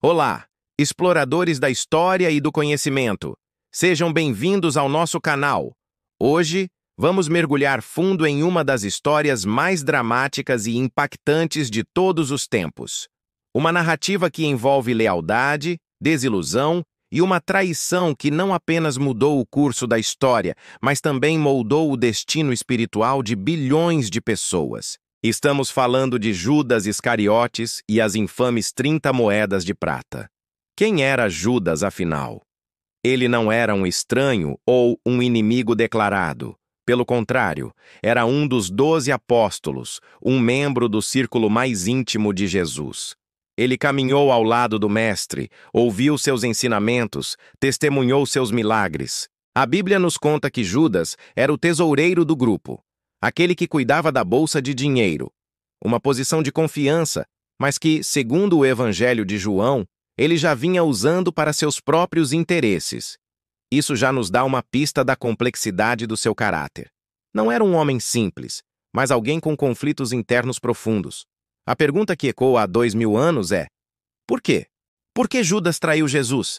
Olá, exploradores da história e do conhecimento. Sejam bem-vindos ao nosso canal. Hoje, vamos mergulhar fundo em uma das histórias mais dramáticas e impactantes de todos os tempos. Uma narrativa que envolve lealdade, desilusão e uma traição que não apenas mudou o curso da história, mas também moldou o destino espiritual de bilhões de pessoas. Estamos falando de Judas Iscariotes e as infames 30 moedas de prata. Quem era Judas, afinal? Ele não era um estranho ou um inimigo declarado. Pelo contrário, era um dos 12 apóstolos, um membro do círculo mais íntimo de Jesus. Ele caminhou ao lado do Mestre, ouviu seus ensinamentos, testemunhou seus milagres. A Bíblia nos conta que Judas era o tesoureiro do grupo, aquele que cuidava da bolsa de dinheiro, uma posição de confiança, mas que, segundo o Evangelho de João, ele já vinha usando para seus próprios interesses. Isso já nos dá uma pista da complexidade do seu caráter. Não era um homem simples, mas alguém com conflitos internos profundos. A pergunta que ecoa há 2000 anos é: por quê? Por que Judas traiu Jesus?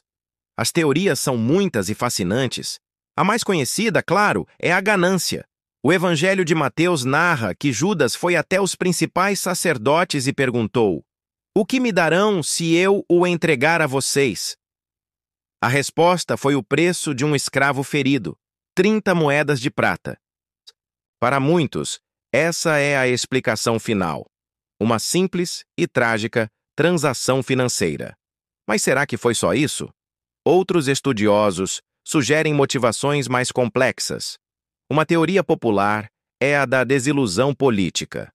As teorias são muitas e fascinantes. A mais conhecida, claro, é a ganância. O Evangelho de Mateus narra que Judas foi até os principais sacerdotes e perguntou: "O que me darão se eu o entregar a vocês?" A resposta foi o preço de um escravo ferido, 30 moedas de prata. Para muitos, essa é a explicação final. Uma simples e trágica transação financeira. Mas será que foi só isso? Outros estudiosos sugerem motivações mais complexas. Uma teoria popular é a da desilusão política.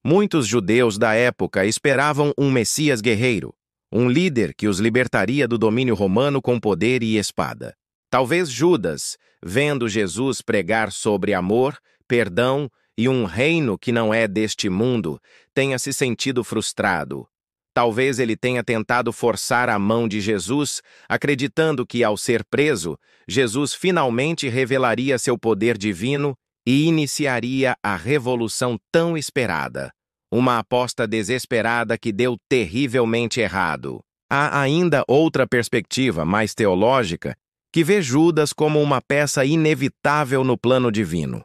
Muitos judeus da época esperavam um Messias guerreiro, um líder que os libertaria do domínio romano com poder e espada. Talvez Judas, vendo Jesus pregar sobre amor, perdão e um reino que não é deste mundo, tenha se sentido frustrado. Talvez ele tenha tentado forçar a mão de Jesus, acreditando que, ao ser preso, Jesus finalmente revelaria seu poder divino e iniciaria a revolução tão esperada. Uma aposta desesperada que deu terrivelmente errado. Há ainda outra perspectiva, mais teológica, que vê Judas como uma peça inevitável no plano divino.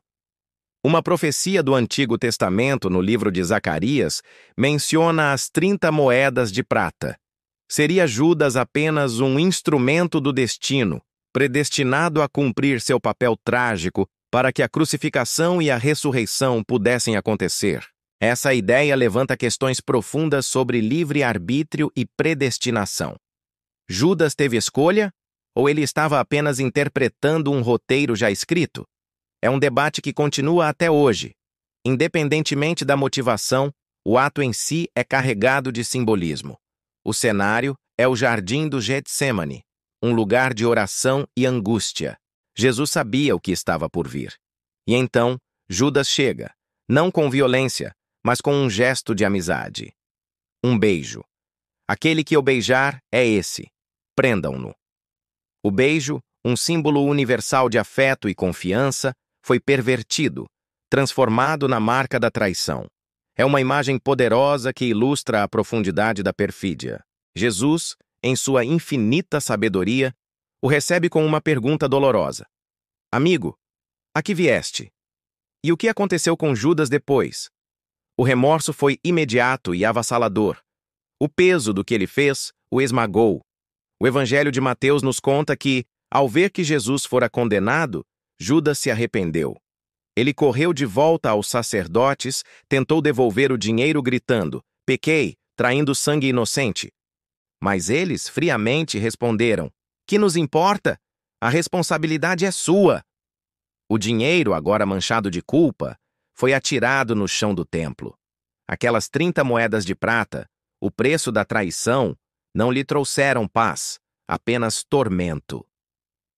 Uma profecia do Antigo Testamento, no livro de Zacarias, menciona as 30 moedas de prata. Seria Judas apenas um instrumento do destino, predestinado a cumprir seu papel trágico para que a crucificação e a ressurreição pudessem acontecer. Essa ideia levanta questões profundas sobre livre-arbítrio e predestinação. Judas teve escolha, ou ele estava apenas interpretando um roteiro já escrito? É um debate que continua até hoje. Independentemente da motivação, o ato em si é carregado de simbolismo. O cenário é o jardim do Getsêmani, um lugar de oração e angústia. Jesus sabia o que estava por vir. E então, Judas chega, não com violência, mas com um gesto de amizade. Um beijo. Aquele que eu beijar é esse. Prendam-no. O beijo, um símbolo universal de afeto e confiança, foi pervertido, transformado na marca da traição. É uma imagem poderosa que ilustra a profundidade da perfídia. Jesus, em sua infinita sabedoria, o recebe com uma pergunta dolorosa. Amigo, a que vieste? E o que aconteceu com Judas depois? O remorso foi imediato e avassalador. O peso do que ele fez o esmagou. O Evangelho de Mateus nos conta que, ao ver que Jesus fora condenado, Judas se arrependeu. Ele correu de volta aos sacerdotes, tentou devolver o dinheiro gritando: "Pequei, traindo sangue inocente." Mas eles friamente responderam: "Que nos importa? A responsabilidade é sua." O dinheiro, agora manchado de culpa, foi atirado no chão do templo. Aquelas 30 moedas de prata, o preço da traição, não lhe trouxeram paz, apenas tormento.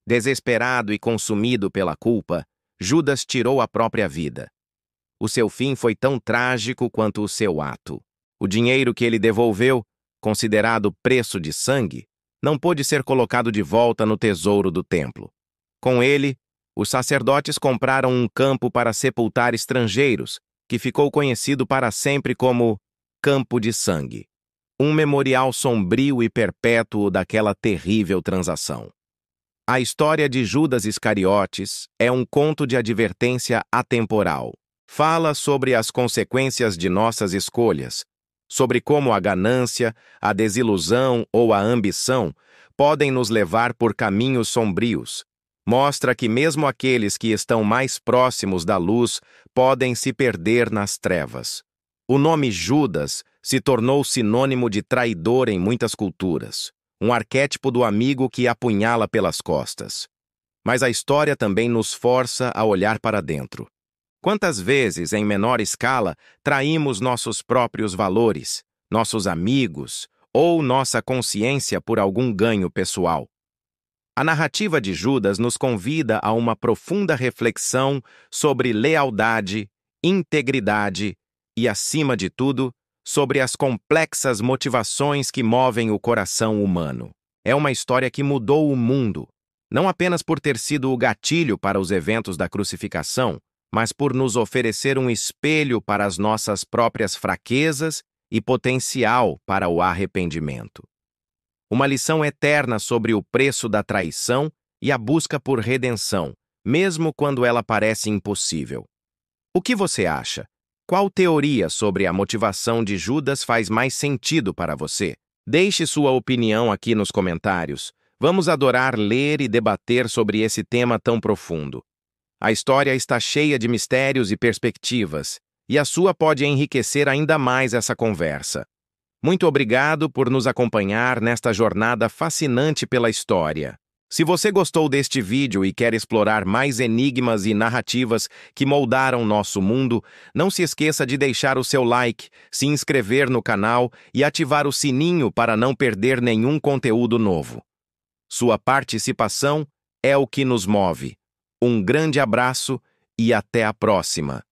Desesperado e consumido pela culpa, Judas tirou a própria vida. O seu fim foi tão trágico quanto o seu ato. O dinheiro que ele devolveu, considerado preço de sangue, não pôde ser colocado de volta no tesouro do templo. Com ele, os sacerdotes compraram um campo para sepultar estrangeiros, que ficou conhecido para sempre como Campo de Sangue. um memorial sombrio e perpétuo daquela terrível transação. A história de Judas Iscariotes é um conto de advertência atemporal. Fala sobre as consequências de nossas escolhas, sobre como a ganância, a desilusão ou a ambição podem nos levar por caminhos sombrios. Mostra que mesmo aqueles que estão mais próximos da luz podem se perder nas trevas. O nome Judas se tornou sinônimo de traidor em muitas culturas, um arquétipo do amigo que apunhala pelas costas. Mas a história também nos força a olhar para dentro. Quantas vezes, em menor escala, traímos nossos próprios valores, nossos amigos ou nossa consciência por algum ganho pessoal? A narrativa de Judas nos convida a uma profunda reflexão sobre lealdade, integridade e, acima de tudo, sobre as complexas motivações que movem o coração humano. É uma história que mudou o mundo, não apenas por ter sido o gatilho para os eventos da crucificação, mas por nos oferecer um espelho para as nossas próprias fraquezas e potencial para o arrependimento. Uma lição eterna sobre o preço da traição e a busca por redenção, mesmo quando ela parece impossível. O que você acha? Qual teoria sobre a motivação de Judas faz mais sentido para você? Deixe sua opinião aqui nos comentários. Vamos adorar ler e debater sobre esse tema tão profundo. A história está cheia de mistérios e perspectivas, e a sua pode enriquecer ainda mais essa conversa. Muito obrigado por nos acompanhar nesta jornada fascinante pela história. Se você gostou deste vídeo e quer explorar mais enigmas e narrativas que moldaram nosso mundo, não se esqueça de deixar o seu like, se inscrever no canal e ativar o sininho para não perder nenhum conteúdo novo. Sua participação é o que nos move. Um grande abraço e até a próxima!